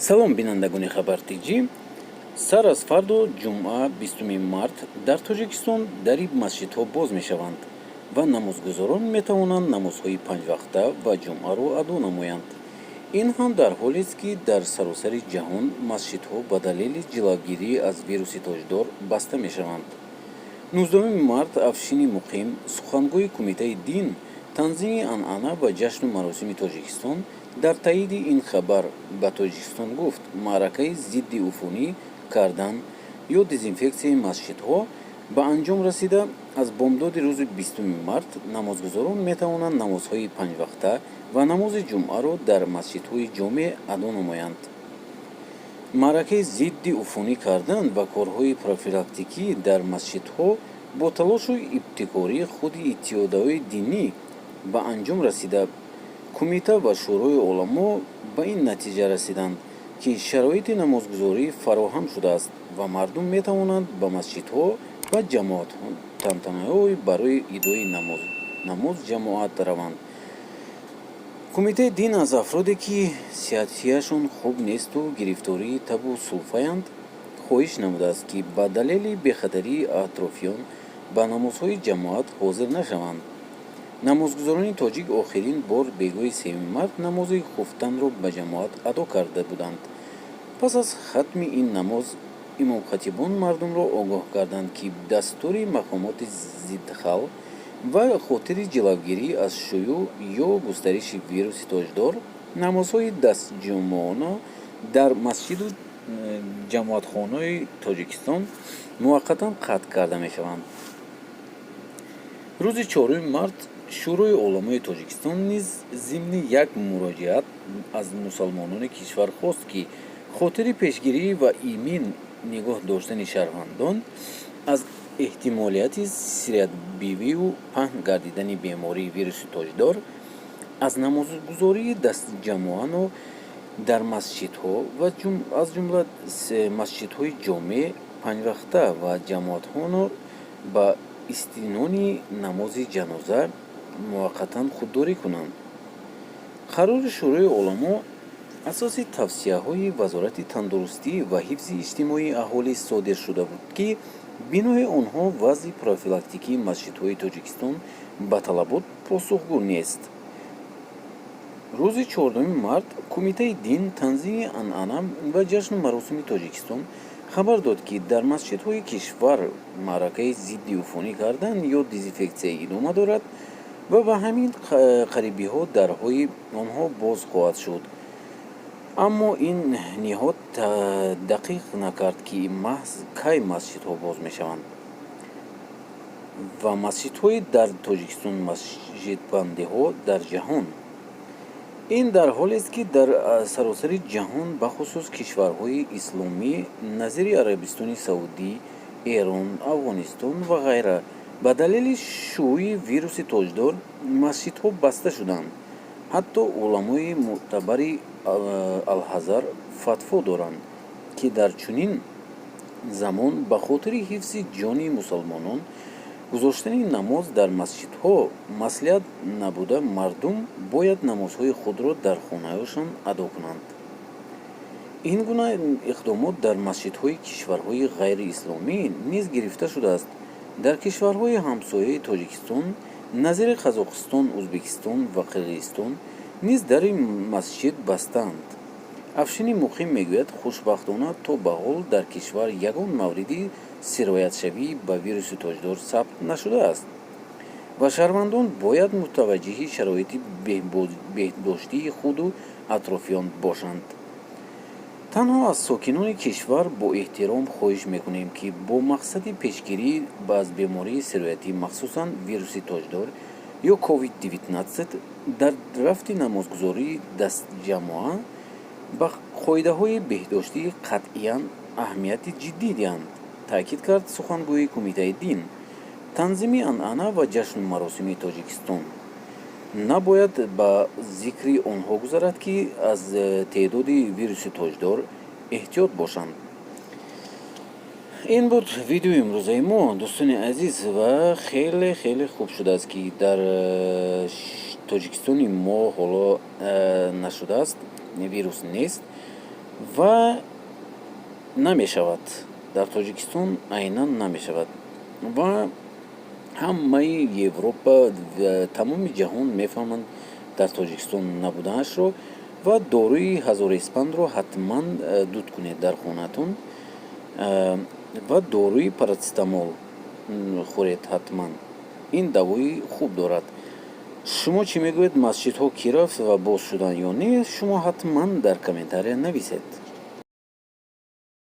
салом бинандагони хабартиҷӣ. Сар аз фарду ҷумъа 20 март дар тоҷикистон дари масҷидҳо боз мешаванд ва намозгузорон метавонанд намозҳои панҷвақта ва ҷумъаро адо намоянд. ин ҳам дар ҳолест ки дар саросари ҷаҳон масҷидҳо ба далели ҷилавгирӣ аз вируси тоҷдор баста мешаванд. 19 март Афшини Муқим, сухангӯи Кумитаи дин, танзими анъана ва ҷашну маросими Тоҷикистон дар таъиди ин хабар ба Тоҷикистон гуфт: маъракаи зидди уфунӣ кардан ё дезинфексияи масҷидҳо ба анҷом расида, аз бомдоди рӯзи 20 март намозгузорон метавонанд намозҳои панҷвақта ва намози ҷумъаро дар масҷидҳои ҷомеъ адо намоянд. маъракаи зидди уфунӣ кардан ва корҳои профилактикӣ дар масҷидҳо бо талошу ибтикории худи иттиҳодияҳои динӣ ба анҷом расида, кумита ва шӯрои уламо ба ин натиҷа расиданд, ки шароити намозгузорӣ фароҳам шудааст ва мардум метавонанд ба масҷидҳо ва тантанаҳои барои идои намоз ҷамоат раванд. Кумитаи дин аз афроде, ки сиҳатияшон хуб несту гирифтории табу сулфаянд, хоҳиш намудааст, ки ба далели бехатарии атрофиён ба намозҳои ҷамоат ҳозир нашаванд. намозгузорони тоҷик охирин бор бегоҳи 3 март намози хуфтанро ба ҷамоат адо карда буданд. пас аз хатми ин намоз, имомхатибон мардумро огоҳ карданд, ки дастури мақомоти зиддихал ва хотири ҷилавгирӣ аз шӯъ ё густариши вируси тоҷдор, намозҳои дастҷумона дар масҷиду ҷамоатхонаҳои Тоҷикистон муваққатан қатъ карда мешаванд. рӯзи 4 март шӯрои уламои Тоҷикистон низ зимни як муроҷиат аз мусалмонони кишвар хост, ки хотири пешгирӣ ва имин нигоҳ доштани шаҳрвандон аз эҳтимолияти сириятбивию паҳн гардидани бемории вируси тоҷдор, аз намозгузории дастҷамоанро дар масҷидҳо ва аз ҷумла масҷидҳои ҷомеъ панҷвақта ва ҷамоатхона ба истинони намози ҷаноза муваққатан худдорӣ кунанд. қарори шӯрои уламо асоси тавсияҳои Вазорати тандурустӣ ва ҳифзи иҷтимоии аҳолӣ содир шуда буд, ки бинои онҳо вазъи профилактикии масҷидҳои Тоҷикистон ба талабот посухгӯ нест. рӯзи 14 март Кумитаи дин, танзими анъана ва ҷашну маросими Тоҷикистон хабар дод, ки дар масҷидҳои кишвар маъракаи зидди уфунӣ кардан ё дезинфексия идома дорад ва ба ҳамин қарибиҳо дарҳои онҳо боз хоҳад шуд. аммо ин ниҳод дақиқ накард, ки маҳз кай масҷидҳо боз мешаванд ва масҷидҳои дар Тоҷикистон масҷидбандиҳо дар ҷаҳон. ин дар ҳолест, ки дар саросари ҷаҳон, бахусус кишварҳои исломӣ назири Арабистони Саудӣ, Эрон, Афғонистон ва ғайра, ба далели шӯъи вируси тоҷдор масҷидҳо баста шуданд. ҳатто уламои мӯътабари Алҳазар фатво доранд, ки дар чунин замон ба хотири ҳифзи ҷони мусалмонон гузоштани намоз дар масҷидҳо маслиҳат набуда, мардум бояд намозҳои худро дар хонаҳояшон адо кунанд. ин гуна иқдомот дар масҷидҳои кишварҳои ғайриисломӣ низ гирифта шудааст. дар кишварҳои ҳамсояи Тоҷикистон назири Қазоқистон, Ӯзбекистон ва Қирғизистон низ дари масҷид бастаанд. Афшини Муқим мегӯяд, хушбахтона то ба ҳол дар кишвар ягон мавриди сироятшавӣ ба вируси тоҷдор сабт нашудааст ва шаҳрвандон бояд мутаваҷҷиҳи шароити беҳдоштии худу атрофиён бошанд. танҳо аз сокинони кишвар бо эҳтиром хоҳиш мекунем, ки бо мақсади пешгирӣ аз бемории сироятӣ, махсусан вируси тоҷдор ё COVID-19, дар рафти намозгузории дастҷамоа ба қоидаҳои беҳдоштӣ қатъиян аҳамияти ҷиддӣ диҳанд, таъкид кард сухангӯи Кумитаи дин. танзими анъана ва ҷашну маросими Тоҷикистон набояд ба зикри онҳо гузарад, ки аз теъдоди вируси тоҷдор эҳтиёт бошанд. ин буд видеои имрӯзаи мо, дӯстони азиз, ва хеле хуб шудааст, ки дар Тоҷикистони мо ҳоло нашудааст, вирус нест. ва намешавад. Дар Тоҷикистон айнан намешавад ва ҳамаи Европа ва тамоми ҷаҳон мефаҳманд дар Тоҷикистон набудаашро ва дорӯи ҳазориспанро ҳатман дуд кунед дар хонатон ва дорӯи парацетамол хӯред ҳатман. Ин давои хуб дорад. шумо чӣ мегӯед? Масҷидҳо кӣ рафт ва боз шуданд ё не? Шумо ҳатман дар комментария нависед.